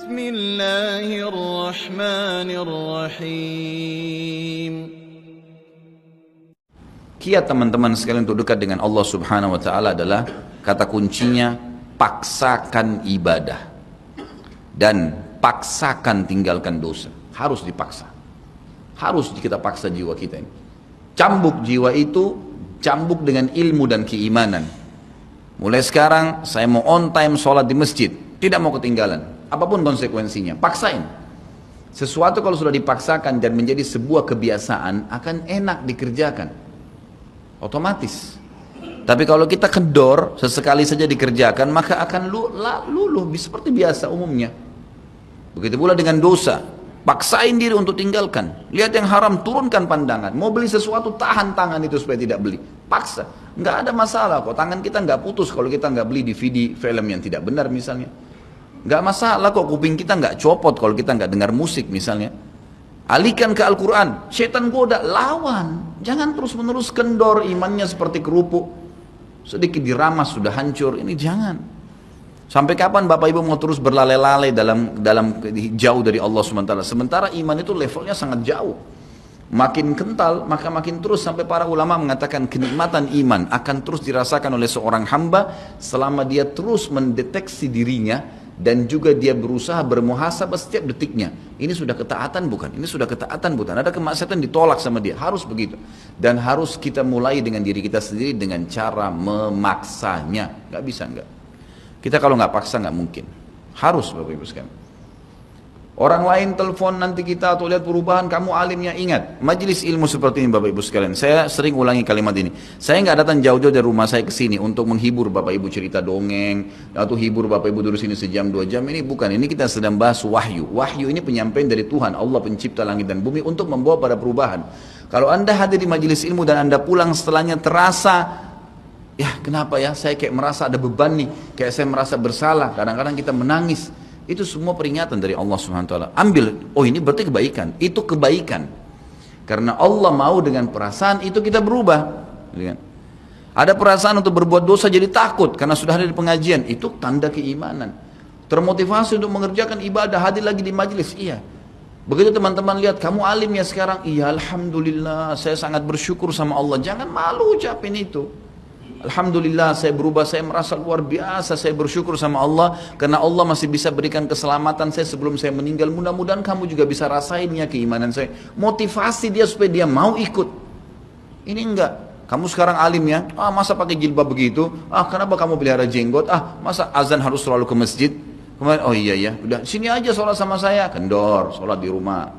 Bismillahirrahmanirrahim. Kiat teman-teman sekalian untuk dekat dengan Allah Subhanahu wa taala adalah kata kuncinya paksakan ibadah dan paksakan tinggalkan dosa. Harus dipaksa. Harus kita paksa jiwa kita ini. Cambuk jiwa itu, cambuk dengan ilmu dan keimanan. Mulai sekarang saya mau on time sholat di masjid, tidak mau ketinggalan. Apapun konsekuensinya, paksain. Sesuatu kalau sudah dipaksakan dan menjadi sebuah kebiasaan akan enak dikerjakan, otomatis. Tapi kalau kita kendor, sesekali saja dikerjakan, maka akan luluh seperti biasa umumnya. Begitu pula dengan dosa, paksain diri untuk tinggalkan. Lihat yang haram, turunkan pandangan. Mau beli sesuatu, tahan tangan itu supaya tidak beli. Paksa, nggak ada masalah kok. Tangan kita nggak putus kalau kita nggak beli DVD film yang tidak benar misalnya. Nggak masalah kok, kuping kita nggak copot kalau kita nggak dengar musik misalnya. Alihkan ke Al-Quran, setan goda, lawan. Jangan terus-menerus kendor, imannya seperti kerupuk. Sedikit diramas sudah hancur, ini jangan. Sampai kapan Bapak Ibu mau terus berlale-lale dalam jauh dari Allah SWT? Sementara iman itu levelnya sangat jauh. Makin kental, maka makin terus, sampai para ulama mengatakan kenikmatan iman akan terus dirasakan oleh seorang hamba selama dia terus mendeteksi dirinya dan juga dia berusaha bermuhasabah setiap detiknya. Ini sudah ketaatan bukan? Ini sudah ketaatan bukan? Ada kemaksiatan ditolak sama dia. Harus begitu. Dan harus kita mulai dengan diri kita sendiri dengan cara memaksanya. Gak bisa enggak. Kita kalau nggak paksa nggak mungkin. Harus Bapak Ibu sekalian. Orang lain telepon nanti kita atau lihat perubahan, kamu alimnya, ingat. Majelis ilmu seperti ini Bapak Ibu sekalian. Saya sering ulangi kalimat ini. Saya nggak datang jauh-jauh dari rumah saya ke sini untuk menghibur Bapak Ibu cerita dongeng atau hibur Bapak Ibu duduk sini sejam 2 jam. Ini bukan. Ini kita sedang bahas wahyu. Wahyu ini penyampaian dari Tuhan, Allah pencipta langit dan bumi untuk membawa pada perubahan. Kalau Anda hadir di majelis ilmu dan Anda pulang setelahnya terasa, ya kenapa ya, saya kayak merasa ada beban nih, kayak saya merasa bersalah, kadang-kadang kita menangis. Itu semua peringatan dari Allah Subhanahu wa taala. Ambil, oh ini berarti kebaikan, itu kebaikan. Karena Allah mau dengan perasaan itu kita berubah. Ada perasaan untuk berbuat dosa jadi takut karena sudah ada di pengajian, itu tanda keimanan. Termotivasi untuk mengerjakan ibadah, hadir lagi di majelis, iya. Begitu teman-teman lihat, kamu alim ya sekarang, iya alhamdulillah, saya sangat bersyukur sama Allah. Jangan malu ucapin itu. Alhamdulillah saya berubah, saya merasa luar biasa, saya bersyukur sama Allah karena Allah masih bisa berikan keselamatan saya sebelum saya meninggal. Mudah-mudahan kamu juga bisa rasainnya keimanan saya. Motivasi dia supaya dia mau ikut. Ini enggak. Kamu sekarang alim ya, masa pakai jilbab begitu? Kenapa kamu pelihara jenggot? Masa azan harus selalu ke masjid? Kemudian, oh iya ya, udah sini aja sholat sama saya. Kendor, sholat di rumah.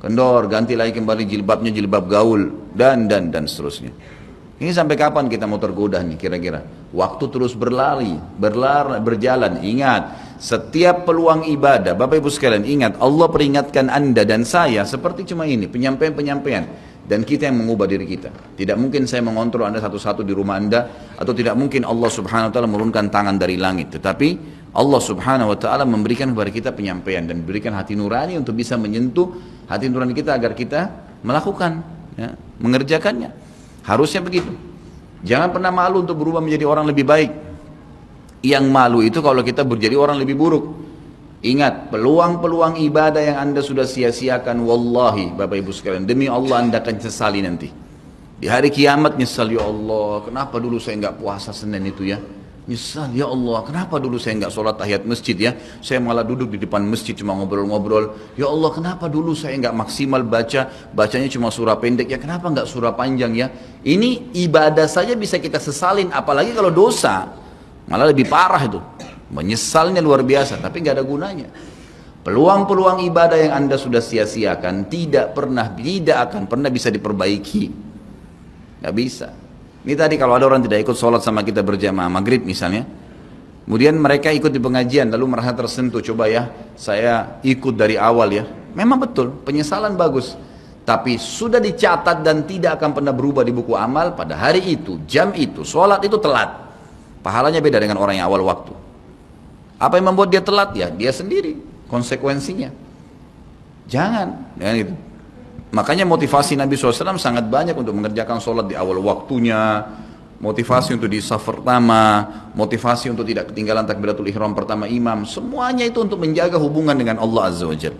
Kendor, ganti lagi kembali jilbabnya jilbab gaul dan seterusnya. Ini sampai kapan kita mau tergoda nih kira-kira? Waktu terus berjalan. Ingat, setiap peluang ibadah, Bapak Ibu sekalian ingat, Allah peringatkan Anda dan saya seperti cuma ini, penyampaian. Dan kita yang mengubah diri kita. Tidak mungkin saya mengontrol Anda satu-satu di rumah Anda, atau tidak mungkin Allah Subhanahu wa taala menurunkan tangan dari langit. Tetapi Allah Subhanahu wa taala memberikan kepada kita penyampaian dan berikan hati nurani untuk bisa menyentuh hati nurani kita agar kita melakukan, ya, mengerjakannya. Harusnya begitu. Jangan pernah malu untuk berubah menjadi orang lebih baik. Yang malu itu kalau kita menjadi orang lebih buruk. Ingat, peluang-peluang ibadah yang Anda sudah sia-siakan, wallahi Bapak Ibu sekalian, demi Allah Anda akan sesali nanti. Di hari kiamat nyesal, ya Allah, kenapa dulu saya nggak puasa Senin itu ya? Nyesal, ya Allah, kenapa dulu saya nggak sholat tahiyat masjid ya? Saya malah duduk di depan masjid cuma ngobrol-ngobrol. Ya Allah, kenapa dulu saya nggak maksimal bacanya cuma surah pendek ya? Kenapa nggak surah panjang ya? Ini ibadah saja bisa kita sesalin, apalagi kalau dosa, malah lebih parah itu. Menyesalnya luar biasa, tapi nggak ada gunanya. Peluang-peluang ibadah yang Anda sudah sia-siakan tidak akan pernah bisa diperbaiki. Nggak bisa. Ini tadi kalau ada orang tidak ikut sholat sama kita berjamaah maghrib misalnya, kemudian mereka ikut di pengajian lalu merasa tersentuh, coba ya saya ikut dari awal ya. Memang betul, penyesalan bagus, tapi sudah dicatat dan tidak akan pernah berubah di buku amal. Pada hari itu, jam itu, sholat itu telat, pahalanya beda dengan orang yang awal waktu. Apa yang membuat dia telat? Ya dia sendiri, konsekuensinya. Jangan gitu. Makanya motivasi Nabi SAW sangat banyak untuk mengerjakan sholat di awal waktunya, motivasi untuk di saf pertama, motivasi untuk tidak ketinggalan takbiratul ihram pertama imam, semuanya itu untuk menjaga hubungan dengan Allah Azza wa Jalla.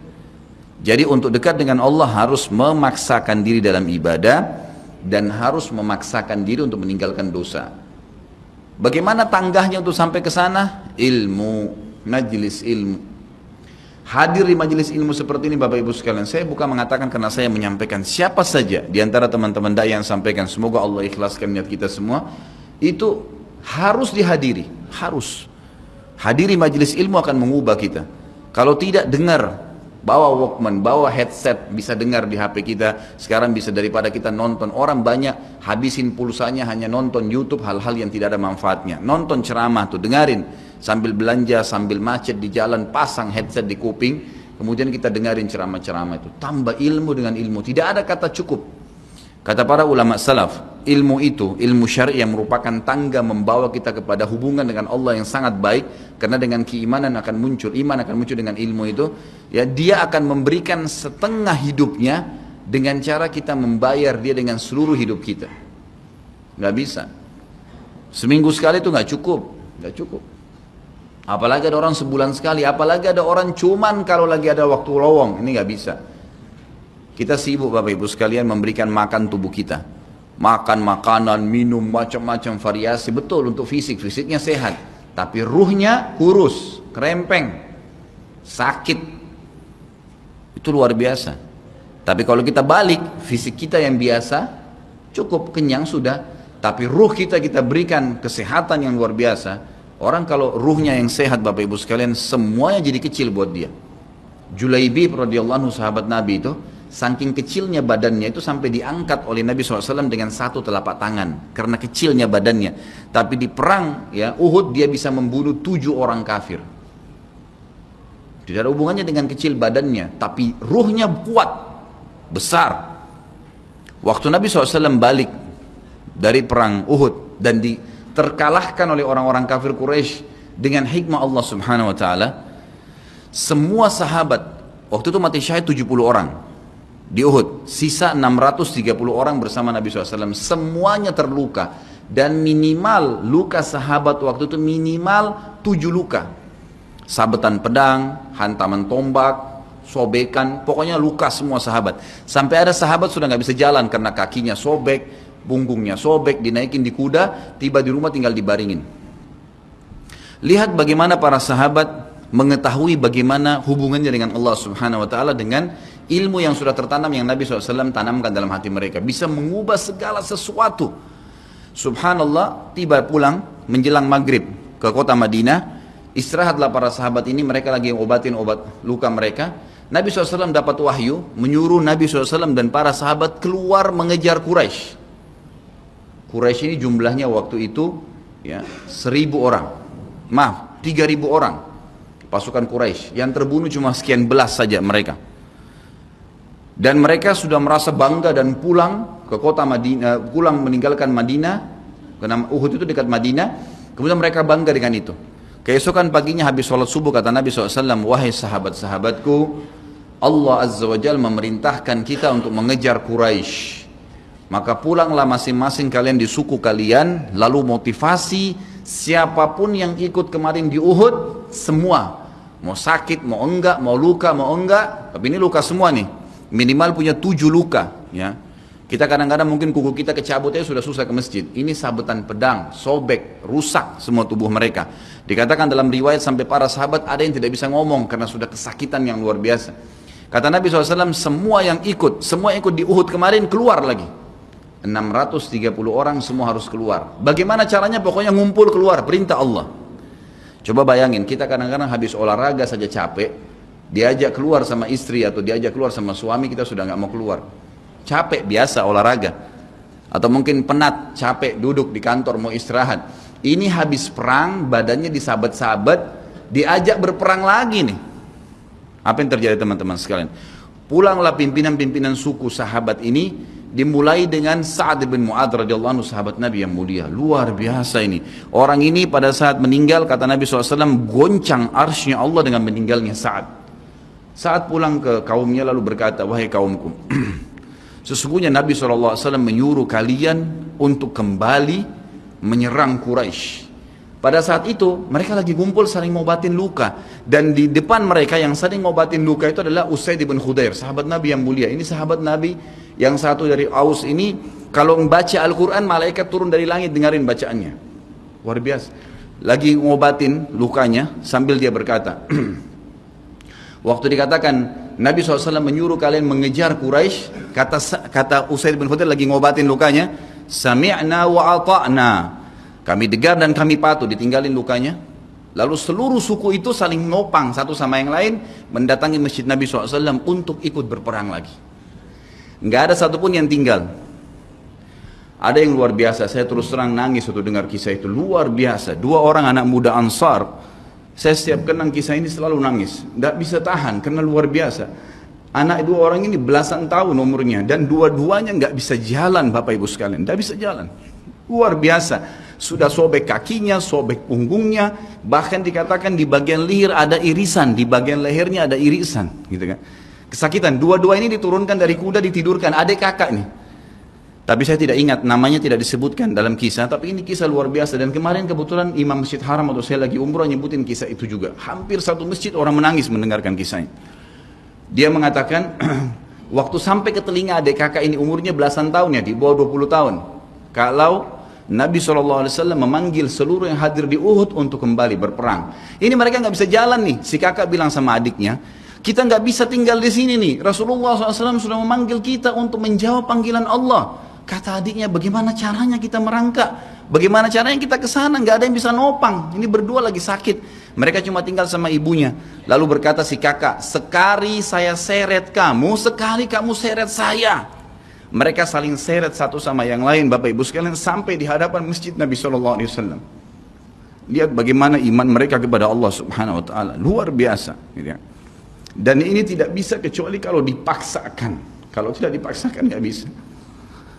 Jadi untuk dekat dengan Allah harus memaksakan diri dalam ibadah dan harus memaksakan diri untuk meninggalkan dosa. Bagaimana tangganya untuk sampai ke sana? Ilmu, majlis ilmu. Hadir di majelis ilmu seperti ini Bapak Ibu sekalian, saya bukan mengatakan karena saya menyampaikan, siapa saja di antara teman-teman dai yang sampaikan, semoga Allah ikhlaskan niat kita semua, itu harus dihadiri, harus. Hadiri majelis ilmu akan mengubah kita. Kalau tidak, dengar, bawa Walkman, bawa headset, bisa dengar di HP kita. Sekarang bisa daripada kita nonton, orang banyak habisin pulsanya hanya nonton YouTube hal-hal yang tidak ada manfaatnya. Nonton ceramah tuh, dengarin. Sambil belanja, sambil macet di jalan, pasang headset di kuping, kemudian kita dengarin ceramah-ceramah itu. Tambah ilmu dengan ilmu, tidak ada kata cukup. Kata para ulama salaf, ilmu itu, ilmu syar'i yang merupakan tangga membawa kita kepada hubungan dengan Allah yang sangat baik, karena dengan keimanan akan muncul, iman akan muncul dengan ilmu itu, ya dia akan memberikan setengah hidupnya dengan cara kita membayar dia dengan seluruh hidup kita. Nggak bisa. Seminggu sekali itu nggak cukup, nggak cukup. Apalagi ada orang sebulan sekali, apalagi ada orang cuman kalau lagi ada waktu lowong, ini nggak bisa. Kita sibuk Bapak Ibu sekalian memberikan makan tubuh kita. Makan makanan, minum, macam-macam variasi, betul untuk fisik, fisiknya sehat. Tapi ruhnya kurus, kerempeng, sakit. Itu luar biasa. Tapi kalau kita balik, fisik kita yang biasa, cukup kenyang sudah. Tapi ruh kita berikan kesehatan yang luar biasa. Orang kalau ruhnya yang sehat Bapak Ibu sekalian, semuanya jadi kecil buat dia. Julaibib radhiyallahu anhu sahabat Nabi itu, saking kecilnya badannya itu sampai diangkat oleh Nabi SAW dengan satu telapak tangan. Karena kecilnya badannya. Tapi di perang ya Uhud dia bisa membunuh 7 orang kafir. Tidak ada hubungannya dengan kecil badannya. Tapi ruhnya kuat, besar. Waktu Nabi SAW balik dari perang Uhud dan terkalahkan oleh orang-orang kafir Quraisy dengan hikmah Allah Subhanahu wa taala, semua sahabat waktu itu mati syahid 70 orang di Uhud, sisa 630 orang bersama Nabi SAW, semuanya terluka, dan minimal luka sahabat waktu itu minimal 7 luka, sabetan pedang, hantaman tombak, sobekan, pokoknya luka semua sahabat. Sampai ada sahabat sudah nggak bisa jalan karena kakinya sobek, punggungnya sobek, dinaikin di kuda, tiba di rumah tinggal dibaringin. Lihat bagaimana para sahabat mengetahui bagaimana hubungannya dengan Allah Subhanahu wa taala dengan ilmu yang sudah tertanam yang Nabi SAW tanamkan dalam hati mereka, bisa mengubah segala sesuatu. Subhanallah, tiba pulang menjelang maghrib ke kota Madinah, istirahatlah para sahabat ini, mereka lagi obatin obat luka mereka. Nabi SAW dapat wahyu menyuruh Nabi SAW dan para sahabat keluar mengejar Quraisy. Quraisy ini jumlahnya waktu itu ya 1.000 orang, maaf 3.000 orang pasukan Quraisy, yang terbunuh cuma sekian belas saja mereka. Dan mereka sudah merasa bangga dan pulang ke kota Madinah, pulang meninggalkan Madinah, karena Uhud itu dekat Madinah. Kemudian mereka bangga dengan itu. Keesokan paginya habis sholat subuh kata Nabi SAW, wahai sahabat-sahabatku, Allah Azza wa Jalla memerintahkan kita untuk mengejar Quraisy. Maka pulanglah masing-masing kalian di suku kalian, lalu motivasi siapapun yang ikut kemarin di Uhud, semua, mau sakit, mau enggak, mau luka, mau enggak, tapi ini luka semua nih, minimal punya 7 luka ya. Kita kadang-kadang mungkin kuku kita kecabut aja sudah susah ke masjid, ini sabetan pedang, sobek, rusak semua tubuh mereka. Dikatakan dalam riwayat sampai para sahabat ada yang tidak bisa ngomong karena sudah kesakitan yang luar biasa. Kata Nabi SAW, semua yang ikut di Uhud kemarin keluar lagi. 630 orang semua harus keluar. Bagaimana caranya? Pokoknya ngumpul keluar, perintah Allah. Coba bayangin, kita kadang-kadang habis olahraga saja capek, diajak keluar sama istri atau diajak keluar sama suami, kita sudah nggak mau keluar. Capek biasa olahraga. Atau mungkin penat, capek duduk di kantor mau istirahat. Ini habis perang, badannya disabet-sabet, diajak berperang lagi nih. Apa yang terjadi teman-teman sekalian? Pulanglah pimpinan-pimpinan suku sahabat ini, dimulai dengan Sa'ad bin Mu'adz radhiyallahu anhu, sahabat Nabi yang mulia. Luar biasa ini. Orang ini pada saat meninggal, kata Nabi SAW, goncang arsy-Nya Allah dengan meninggalnya Sa'ad. Sa'ad pulang ke kaumnya lalu berkata, wahai kaumku, sesungguhnya Nabi SAW menyuruh kalian untuk kembali menyerang Quraisy. Pada saat itu mereka lagi kumpul saling ngobatin luka, dan di depan mereka yang saling ngobatin luka itu adalah Usaid bin Khudair, sahabat Nabi yang mulia. Ini sahabat Nabi yang satu dari Aus ini, kalau membaca Al-Quran malaikat turun dari langit dengerin bacaannya, luar biasa. Lagi ngobatin lukanya sambil dia berkata, waktu dikatakan Nabi SAW menyuruh kalian mengejar Quraisy, kata Usaid bin Khudair lagi ngobatin lukanya, sami'na wa ata'na, kami dengar dan kami patuh, ditinggalin lukanya. Lalu seluruh suku itu saling nopang satu sama yang lain, mendatangi masjid Nabi SAW untuk ikut berperang lagi. Nggak ada satupun yang tinggal. Ada yang luar biasa, saya terus terang nangis waktu dengar kisah itu, luar biasa. Dua orang anak muda Ansar, saya setiap kenang kisah ini selalu nangis, nggak bisa tahan karena luar biasa. Anak dua orang ini belasan tahun umurnya, dan dua-duanya nggak bisa jalan, Bapak Ibu sekalian, nggak bisa jalan. Luar biasa. Sudah sobek kakinya, sobek punggungnya, bahkan dikatakan di bagian leher ada irisan, di bagian lehernya ada irisan, gitu kan. Kesakitan. Dua-dua ini diturunkan dari kuda, ditidurkan, adik kakak nih. Tapi saya tidak ingat, namanya tidak disebutkan dalam kisah, tapi ini kisah luar biasa. Dan kemarin kebetulan Imam Masjid Haram atau saya lagi umrah nyebutin kisah itu juga. Hampir satu masjid orang menangis mendengarkan kisahnya. Dia mengatakan, waktu sampai ke telinga adik kakak ini umurnya belasan tahun ya, di bawah 20 tahun. Kalau Nabi SAW memanggil seluruh yang hadir di Uhud untuk kembali berperang. Ini mereka nggak bisa jalan nih. Si kakak bilang sama adiknya, kita nggak bisa tinggal di sini nih. Rasulullah SAW sudah memanggil kita untuk menjawab panggilan Allah. Kata adiknya, bagaimana caranya kita merangkak? Bagaimana caranya kita ke sana? Nggak ada yang bisa nopang. Ini berdua lagi sakit. Mereka cuma tinggal sama ibunya. Lalu berkata si kakak, sekali saya seret kamu, sekali kamu seret saya. Mereka saling seret satu sama yang lain, Bapak Ibu sekalian, sampai di hadapan masjid Nabi SAW. Lihat bagaimana iman mereka kepada Allah Subhanahu Wa Taala, luar biasa. Dan ini tidak bisa kecuali kalau dipaksakan. Kalau tidak dipaksakan nggak bisa.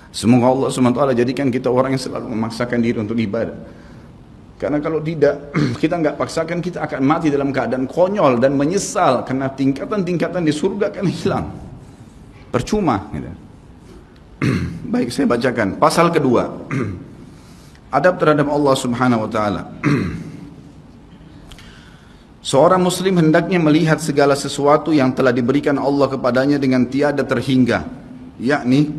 Semoga Allah SWT jadikan kita orang yang selalu memaksakan diri untuk ibadah. Karena kalau tidak, kita nggak paksakan, kita akan mati dalam keadaan konyol dan menyesal, karena tingkatan-tingkatan di surga akan hilang. Percuma. Baik, saya bacakan pasal kedua. Adab terhadap Allah Subhanahu Wa Taala. Seorang muslim hendaknya melihat segala sesuatu yang telah diberikan Allah kepadanya dengan tiada terhingga, yakni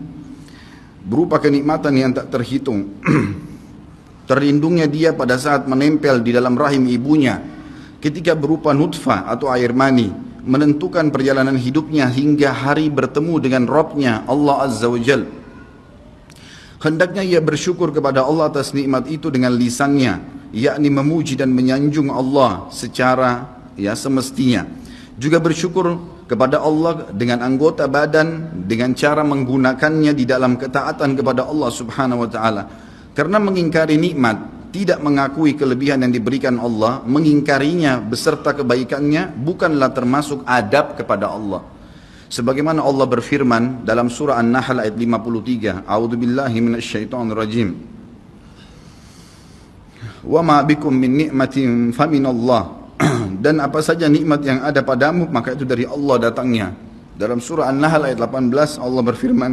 berupa kenikmatan yang tak terhitung. Terlindungnya dia pada saat menempel di dalam rahim ibunya, ketika berupa nutfah atau air mani, menentukan perjalanan hidupnya hingga hari bertemu dengan Rabbnya Allah Azza wa Jal. Hendaknya ia bersyukur kepada Allah atas nikmat itu dengan lisannya, yakni memuji dan menyanjung Allah secara semestinya. Juga bersyukur kepada Allah dengan anggota badan, dengan cara menggunakannya di dalam ketaatan kepada Allah Subhanahu wa Ta'ala. Karena mengingkari nikmat, tidak mengakui kelebihan yang diberikan Allah, mengingkarinya beserta kebaikannya, bukanlah termasuk adab kepada Allah. Sebagaimana Allah berfirman dalam surah An-Nahl ayat 53, A'udzubillahi minasyaitonirrajim. Wa ma bikum min ni'matin faminallah. Dan apa saja nikmat yang ada padamu, maka itu dari Allah datangnya. Dalam surah An-Nahl ayat 18 Allah berfirman,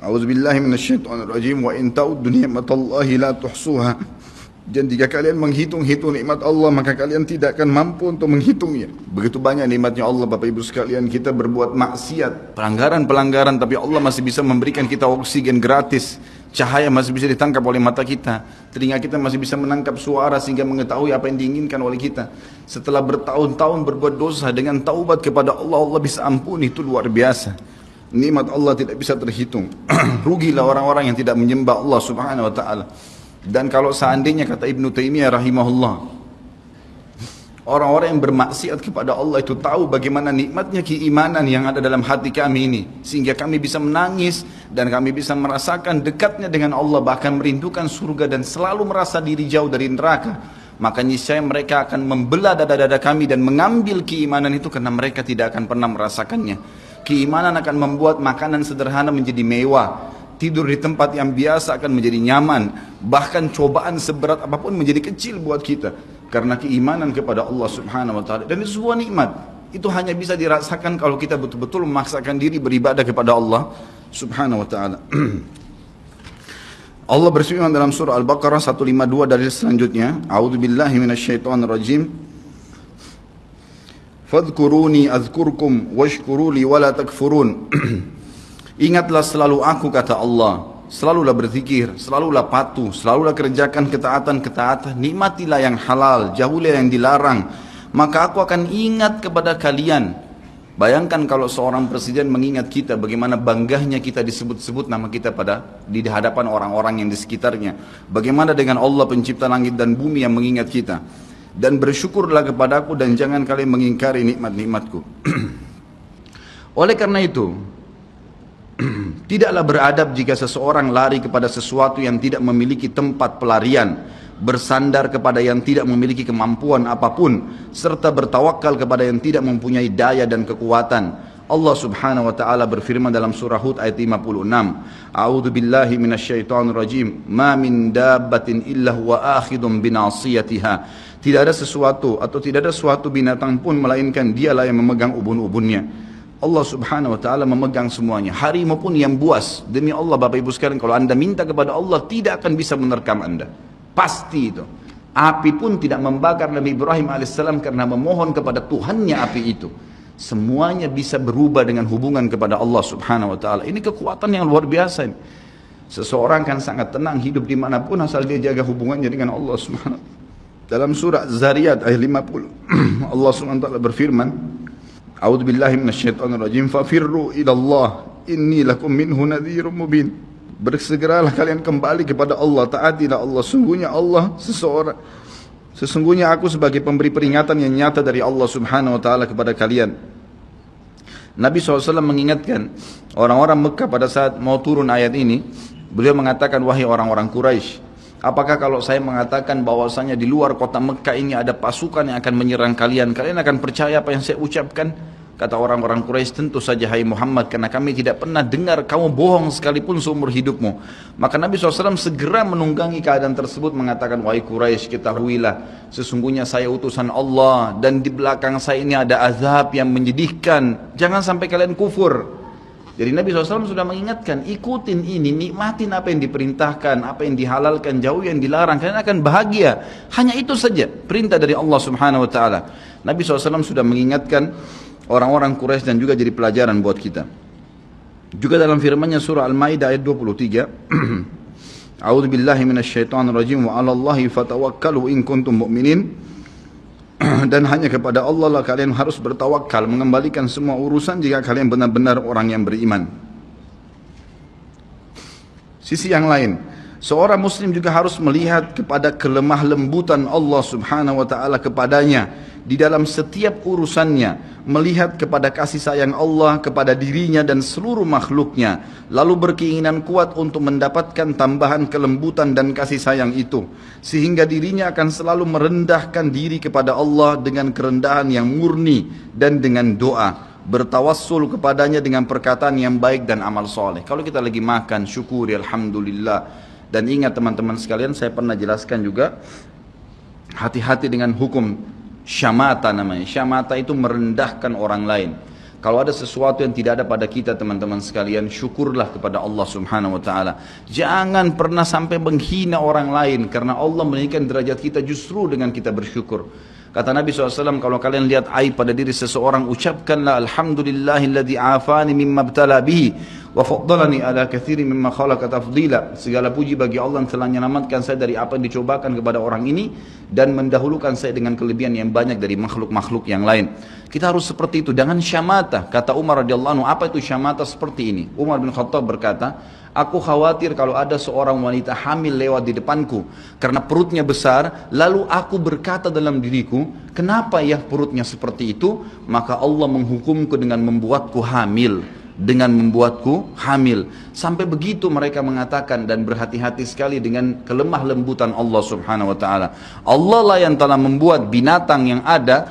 A'udzubillahi minasyaitonirrajim, wa in ta'uddu ni'matallahi la tuhsuha. Dan jika kalian menghitung-hitung nikmat Allah, maka kalian tidak akan mampu untuk menghitungnya. Begitu banyak nikmatnya Allah, Bapak Ibu sekalian. Kita berbuat maksiat, pelanggaran-pelanggaran, tapi Allah masih bisa memberikan kita oksigen gratis. Cahaya masih bisa ditangkap oleh mata kita. Telinga kita masih bisa menangkap suara sehingga mengetahui apa yang diinginkan oleh kita. Setelah bertahun-tahun berbuat dosa, dengan taubat kepada Allah, Allah bisa ampuni. Itu luar biasa. Nikmat Allah tidak bisa terhitung. Rugilah orang-orang yang tidak menyembah Allah Subhanahu wa Ta'ala. Dan kalau seandainya, kata Ibnu Taimiyah rahimahullah, orang-orang yang bermaksiat kepada Allah itu tahu bagaimana nikmatnya keimanan yang ada dalam hati kami ini, sehingga kami bisa menangis dan kami bisa merasakan dekatnya dengan Allah, bahkan merindukan surga dan selalu merasa diri jauh dari neraka, maka niscaya mereka akan membelah dada-dada kami dan mengambil keimanan itu, karena mereka tidak akan pernah merasakannya. Keimanan akan membuat makanan sederhana menjadi mewah, tidur di tempat yang biasa akan menjadi nyaman, bahkan cobaan seberat apapun menjadi kecil buat kita, karena keimanan kepada Allah Subhanahu wa Ta'ala. Dan itu sebuah nikmat. Itu hanya bisa dirasakan kalau kita betul-betul memaksakan diri beribadah kepada Allah Subhanahu wa Ta'ala. Allah berfirman dalam surah Al-Baqarah 152 dari selanjutnya, A'udzubillahi minasyaitonirrajim. Fadhkuruni azkurkum washkuruli wala takfurun. Ingatlah selalu aku, kata Allah. Selalulah berzikir, selalulah patuh, selalulah kerjakan ketaatan-ketaatan. Nikmatilah yang halal, jauhilah yang dilarang. Maka aku akan ingat kepada kalian. Bayangkan kalau seorang presiden mengingat kita, bagaimana bangganya kita disebut-sebut nama kita di hadapan orang-orang yang di sekitarnya. Bagaimana dengan Allah pencipta langit dan bumi yang mengingat kita. Dan bersyukurlah kepadaku dan jangan kalian mengingkari nikmat-nikmatku. Oleh karena itu, tidaklah beradab jika seseorang lari kepada sesuatu yang tidak memiliki tempat pelarian, bersandar kepada yang tidak memiliki kemampuan apapun, serta bertawakal kepada yang tidak mempunyai daya dan kekuatan. Allah Subhanahu wa taala berfirman dalam surah Hud ayat 56, A'udzu billahi minasyaitonir rajim, ma min dabbatin illa huwa akhidun binasiyatiha. Tidak ada sesuatu atau tidak ada suatu binatang pun melainkan dialah yang memegang ubun-ubunnya. Allah Subhanahu wa taala memegang semuanya. Harimau pun yang buas. Demi Allah Bapak Ibu sekalian, kalau Anda minta kepada Allah tidak akan bisa menerkam Anda. Pasti itu. Api pun tidak membakar Nabi Ibrahim alaihissalam karena memohon kepada Tuhannya api itu. Semuanya bisa berubah dengan hubungan kepada Allah Subhanahu wa taala. Ini kekuatan yang luar biasa ini. Seseorang kan sangat tenang hidup dimanapun asal dia jaga hubungannya dengan Allah Subhanahu wa taala. Dalam surah Zariyat ayat 50 Allah Subhanahu wa taala berfirman, A'udzu billahi minasyaitonir rajim, fafirru ila Allah inni lakum minhu nadhirun mubin. Bersegeralah kalian kembali kepada Allah, taatilah Allah. Sesungguhnya aku sebagai pemberi peringatan yang nyata dari Allah Subhanahu wa taala kepada kalian. Nabi SAW mengingatkan orang-orang Mekah pada saat mau turun ayat ini. Beliau mengatakan, wahai orang-orang Quraisy, apakah kalau saya mengatakan bahwasanya di luar kota Mekah ini ada pasukan yang akan menyerang kalian, kalian akan percaya apa yang saya ucapkan? Kata orang-orang Quraisy, tentu saja hai Muhammad, karena kami tidak pernah dengar kamu bohong sekalipun seumur hidupmu. Maka Nabi SAW segera menunggangi keadaan tersebut, mengatakan, wahai Quraisy, ketahuilah sesungguhnya saya utusan Allah dan di belakang saya ini ada azab yang menyedihkan. Jangan sampai kalian kufur. Jadi Nabi SAW sudah mengingatkan, ikutin ini, nikmatin apa yang diperintahkan, apa yang dihalalkan, jauh yang dilarang, kalian akan bahagia. Hanya itu saja perintah dari Allah Subhanahu wa taala. Nabi SAW sudah mengingatkan orang-orang Quraisy dan juga jadi pelajaran buat kita. Juga dalam firman-Nya surah Al-Maidah ayat 23, A'udzu billahi minasyaitonir rajim wa 'alallahi fatawakkalu in kuntum mu'minin. Dan hanya kepada Allah lah kalian harus bertawakal, mengembalikan semua urusan jika kalian benar-benar orang yang beriman. Sisi yang lain, seorang muslim juga harus melihat kepada kelemah lembutan Allah Subhanahu wa taala kepadanya di dalam setiap urusannya, melihat kepada kasih sayang Allah kepada dirinya dan seluruh makhluknya, lalu berkeinginan kuat untuk mendapatkan tambahan kelembutan dan kasih sayang itu, sehingga dirinya akan selalu merendahkan diri kepada Allah dengan kerendahan yang murni dan dengan doa, bertawassul kepadanya dengan perkataan yang baik dan amal soleh. Kalau kita lagi makan, syukuri alhamdulillah. Dan ingat teman-teman sekalian, saya pernah jelaskan juga, hati-hati dengan hukum syamata namanya. Syamata itu merendahkan orang lain. Kalau ada sesuatu yang tidak ada pada kita teman-teman sekalian, syukurlah kepada Allah Subhanahu wa taala. Jangan pernah sampai menghina orang lain, karena Allah meninggikan derajat kita justru dengan kita bersyukur. Kata Nabi SAW, kalau kalian lihat aib pada diri seseorang, ucapkanlah alhamdulillahilladzi afani mimma ibtala bihi wa faddalani ala katsirin mimma khalaqa tafdila. Segala puji bagi Allah yang telah menyelamatkan saya dari apa yang dicobakan kepada orang ini dan mendahulukan saya dengan kelebihan yang banyak dari makhluk-makhluk yang lain. Kita harus seperti itu, jangan syamata. Kata Umar radhiyallahu anhu, apa itu syamata seperti ini? Umar bin Khattab berkata, aku khawatir kalau ada seorang wanita hamil lewat di depanku karena perutnya besar, lalu aku berkata dalam diriku, kenapa ya perutnya seperti itu? Maka Allah menghukumku dengan membuatku hamil. Sampai begitu mereka mengatakan, dan berhati-hati sekali dengan kelemah lembutan Allah Subhanahu wa taala. Allah lah yang telah membuat binatang yang ada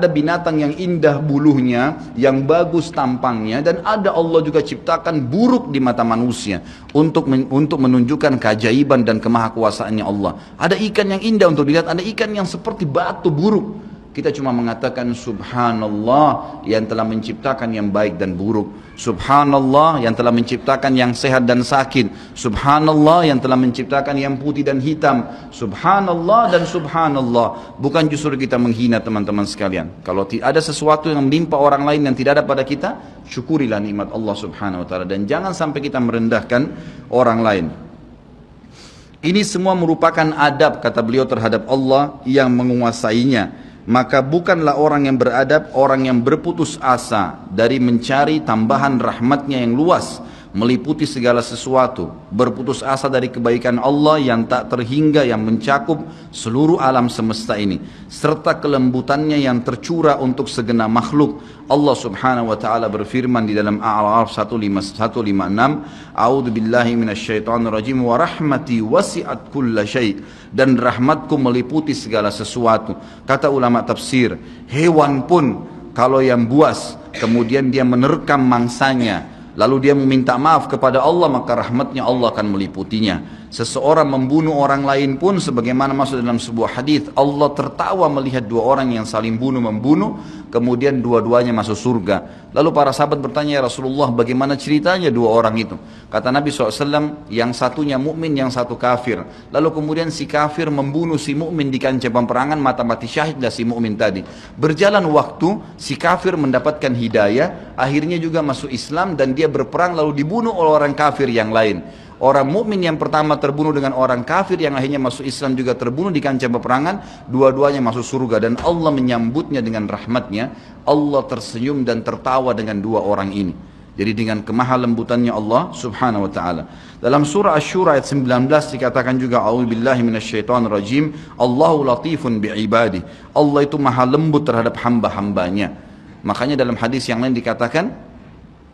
binatang yang indah bulunya, yang bagus tampangnya, dan ada Allah juga ciptakan buruk di mata manusia untuk menunjukkan keajaiban dan kemahakuasaannya Allah. Ada ikan yang indah untuk dilihat, ada ikan yang seperti batu buruk. Kita cuma mengatakan subhanallah yang telah menciptakan yang baik dan buruk. Subhanallah yang telah menciptakan yang sehat dan sakit. Subhanallah yang telah menciptakan yang putih dan hitam. Subhanallah dan subhanallah. Bukan justru kita menghina teman-teman sekalian. Kalau ada sesuatu yang menimpa orang lain yang tidak ada pada kita, syukurilah nikmat Allah subhanahu wa ta'ala. Dan jangan sampai kita merendahkan orang lain. Ini semua merupakan adab kata beliau terhadap Allah yang menguasainya. Maka bukanlah orang yang beradab, orang yang berputus asa dari mencari tambahan rahmatnya yang luas, meliputi segala sesuatu, berputus asa dari kebaikan Allah yang tak terhingga, yang mencakup seluruh alam semesta ini, serta kelembutannya yang tercurah untuk segenap makhluk. Allah subhanahu wa ta'ala berfirman di dalam A'raf 156, A'udzu billahi minasyaitonir rajim, wa rahmati wasi'at kulla syai', dan rahmatku meliputi segala sesuatu. Kata ulama tafsir, hewan pun kalau yang buas kemudian dia menerkam mangsanya, lalu dia meminta maaf kepada Allah, maka rahmatnya Allah akan meliputinya. Seseorang membunuh orang lain pun, sebagaimana masuk dalam sebuah hadis, Allah tertawa melihat dua orang yang saling membunuh, kemudian dua-duanya masuk surga. Lalu para sahabat bertanya, ya Rasulullah, bagaimana ceritanya dua orang itu? Kata Nabi SAW, yang satunya mukmin, yang satu kafir. Lalu kemudian si kafir membunuh si mukmin di kancah peperangan, mati syahidlah si mukmin tadi. Berjalan waktu, si kafir mendapatkan hidayah, akhirnya juga masuk Islam, dan dia berperang lalu dibunuh oleh orang kafir yang lain. Orang mukmin yang pertama terbunuh dengan orang kafir yang akhirnya masuk Islam juga terbunuh di kancah peperangan, dua-duanya masuk surga, dan Allah menyambutnya dengan rahmatnya. Allah tersenyum dan tertawa dengan dua orang ini. Jadi dengan kemahalembutannya Allah subhanahu wa ta'ala. Dalam surah Asy-Syura ayat 19 dikatakan juga, a'udzubillahi minasyaitonirrajim, Allahu latifun bi'ibadi. Allah itu maha lembut terhadap hamba-hambanya. Makanya dalam hadis yang lain dikatakan,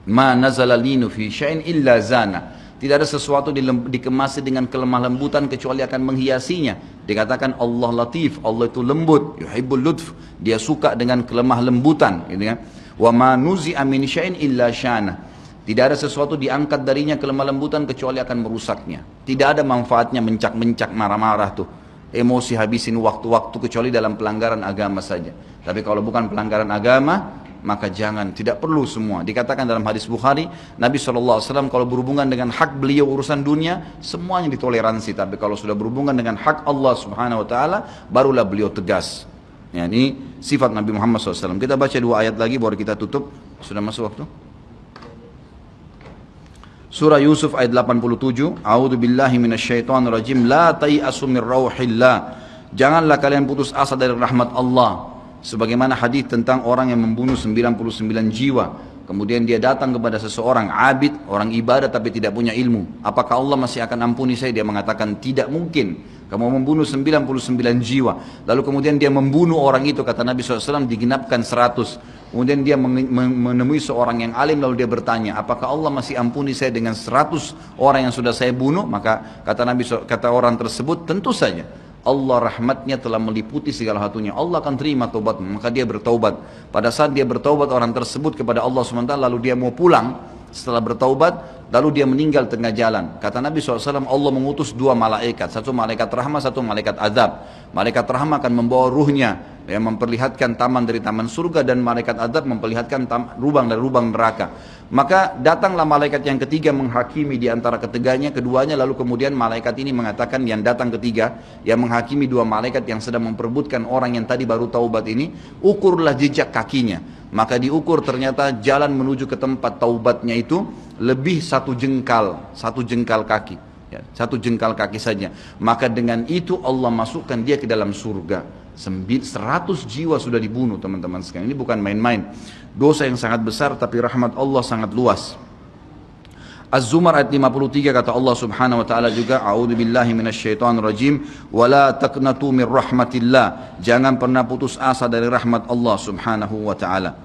ma nazala linu fi syai'in illa zana. Tidak ada sesuatu dikemasi dengan kelemah lembutan kecuali akan menghiasinya. Dikatakan Allah latif, Allah itu lembut, yuhibbul lutf, dia suka dengan kelemah lembutan, gitu kan. Wa ma nuzi'a min syai'in illa syana. Tidak ada sesuatu diangkat darinya kelemah lembutan kecuali akan merusaknya. Tidak ada manfaatnya mencak-mencak, marah-marah tuh. Emosi habisin waktu-waktu kecuali dalam pelanggaran agama saja. Tapi kalau bukan pelanggaran agama, maka jangan, tidak perlu semua. Dikatakan dalam hadis Bukhari, Nabi SAW kalau berhubungan dengan hak beliau urusan dunia, semuanya ditoleransi. Tapi kalau sudah berhubungan dengan hak Allah subhanahu wa ta'ala, barulah beliau tegas. Ya, ini sifat Nabi Muhammad SAW. Kita baca dua ayat lagi baru kita tutup. Sudah masuk waktu? Surah Yusuf ayat 87, A'udzu billahi minasyaitonir rajim, la tai'asu min rauhillah. Janganlah kalian putus asa dari rahmat Allah. Sebagaimana hadis tentang orang yang membunuh 99 jiwa, kemudian dia datang kepada seseorang abid, orang ibadah tapi tidak punya ilmu. Apakah Allah masih akan ampuni saya? Dia mengatakan tidak mungkin. Kamu membunuh 99 jiwa, lalu kemudian dia membunuh orang itu, kata Nabi SAW, digenapkan 100. Kemudian dia menemui seorang yang alim, lalu dia bertanya, apakah Allah masih ampuni saya dengan 100 orang yang sudah saya bunuh? Maka kata Nabi, kata orang tersebut, tentu saja Allah rahmatnya telah meliputi segala satunya. Allah akan terima taubatmu. Maka dia bertaubat. Pada saat dia bertaubat orang tersebut kepada Allah SWT, lalu dia mau pulang setelah bertaubat, lalu dia meninggal tengah jalan. Kata Nabi SAW, Allah mengutus dua malaikat, satu malaikat rahmat, satu malaikat azab. Malaikat rahmat akan membawa ruhnya yang memperlihatkan taman dari taman surga, dan malaikat azab memperlihatkan lubang dari lubang neraka. Maka datanglah malaikat yang ketiga menghakimi di antara keduanya, lalu kemudian malaikat ini mengatakan, yang datang ketiga yang menghakimi dua malaikat yang sedang memperebutkan orang yang tadi baru taubat ini, ukurlah jejak kakinya. Maka diukur, ternyata jalan menuju ke tempat taubatnya itu lebih satu jengkal kaki, ya, satu jengkal kaki saja. Maka dengan itu Allah masukkan dia ke dalam surga. 100 jiwa sudah dibunuh, teman-teman sekalian. Ini bukan main-main. Dosa yang sangat besar, tapi rahmat Allah sangat luas. Az-Zumar ayat 53 kata Allah subhanahu wa ta'ala juga, A'udzu billahi minasyaitonir rajim, wa la taqnatu min rahmatillah. Jangan pernah putus asa dari rahmat Allah subhanahu wa ta'ala.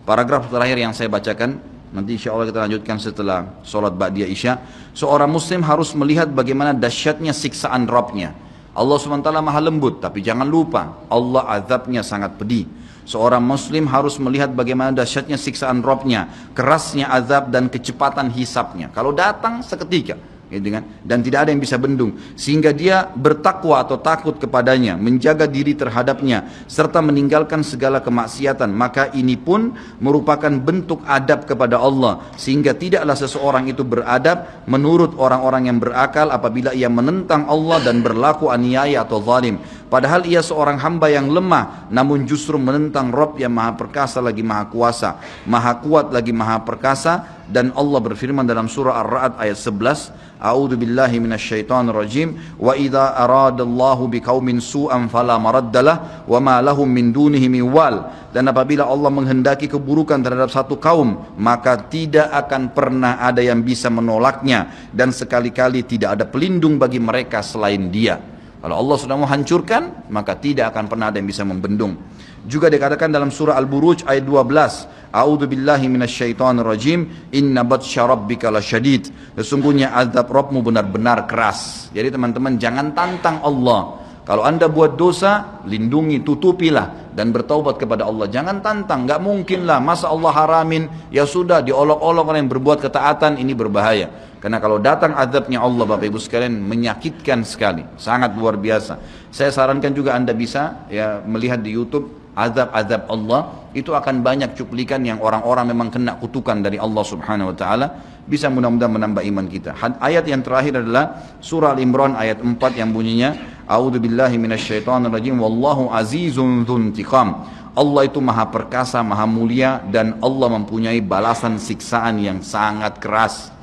Paragraf terakhir yang saya bacakan, nanti insya Allah kita lanjutkan setelah sholat ba'diyah isya. Seorang muslim harus melihat bagaimana dahsyatnya siksaan Rabbnya. Allah SWT maha lembut, tapi jangan lupa Allah azabnya sangat pedih. Seorang muslim harus melihat bagaimana dahsyatnya siksaan Rabbnya, kerasnya azab dan kecepatan hisabnya. Kalau datang seketika, gitu kan? Dan tidak ada yang bisa bendung, sehingga dia bertakwa atau takut kepadanya, menjaga diri terhadapnya, serta meninggalkan segala kemaksiatan. Maka ini pun merupakan bentuk adab kepada Allah, sehingga tidaklah seseorang itu beradab menurut orang-orang yang berakal apabila ia menentang Allah dan berlaku aniaya atau zalim. Padahal ia seorang hamba yang lemah, namun justru menentang Rabb yang maha perkasa lagi maha kuasa, maha kuat lagi maha perkasa. Dan Allah berfirman dalam surah Ar-Ra'd ayat 11, A'udzu billahi minasyaitonir rajim, wa idza aradallahu biqaumin su'an fala maraddalah wa ma lahum min dunihi min wal. Dan apabila Allah menghendaki keburukan terhadap satu kaum, maka tidak akan pernah ada yang bisa menolaknya, dan sekali-kali tidak ada pelindung bagi mereka selain Dia. Kalau Allah sudah mau hancurkan, maka tidak akan pernah ada yang bisa membendung. Juga dikatakan dalam surah Al-Buruj ayat 12, A'udzu billahi minasyaitonir rajim, inna batsya rabbika lasyadid. Sesungguhnya azab Rabbmu benar-benar keras. Jadi teman-teman, jangan tantang Allah. Kalau Anda buat dosa, lindungi, tutupilah dan bertaubat kepada Allah. Jangan tantang, enggak mungkin lah, masa Allah haramin, ya sudah diolok-olok orang yang berbuat ketaatan, ini berbahaya. Karena kalau datang azabnya Allah, Bapak Ibu sekalian, menyakitkan sekali, sangat luar biasa. Saya sarankan juga Anda bisa ya melihat di YouTube azab-azab Allah, itu akan banyak cuplikan yang orang-orang memang kena kutukan dari Allah Subhanahu wa taala. Bisa mudah-mudahan menambah iman kita. Ayat yang terakhir adalah surah Al-Imran ayat 4 yang bunyinya A'udzu billahi minasyaitonir rajim, wallahu azizun dzuntiqam. Allah itu maha perkasa, maha mulia, dan Allah mempunyai balasan siksaan yang sangat keras.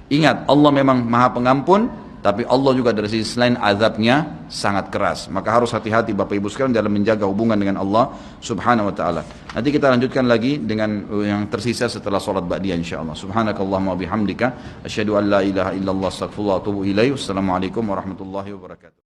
Ingat, Allah memang maha pengampun, tapi Allah juga dari sisi lain azabnya sangat keras. Maka harus hati-hati Bapak Ibu sekalian dalam menjaga hubungan dengan Allah Subhanahu wa taala. Nanti kita lanjutkan lagi dengan yang tersisa setelah salat ba'diyah insyaallah. Subhanakallahumma wa bihamdika asyhadu an la ilaha illallah astaghfirullah wa atubu ilaik. Wassalamualaikum warahmatullahi wabarakatuh.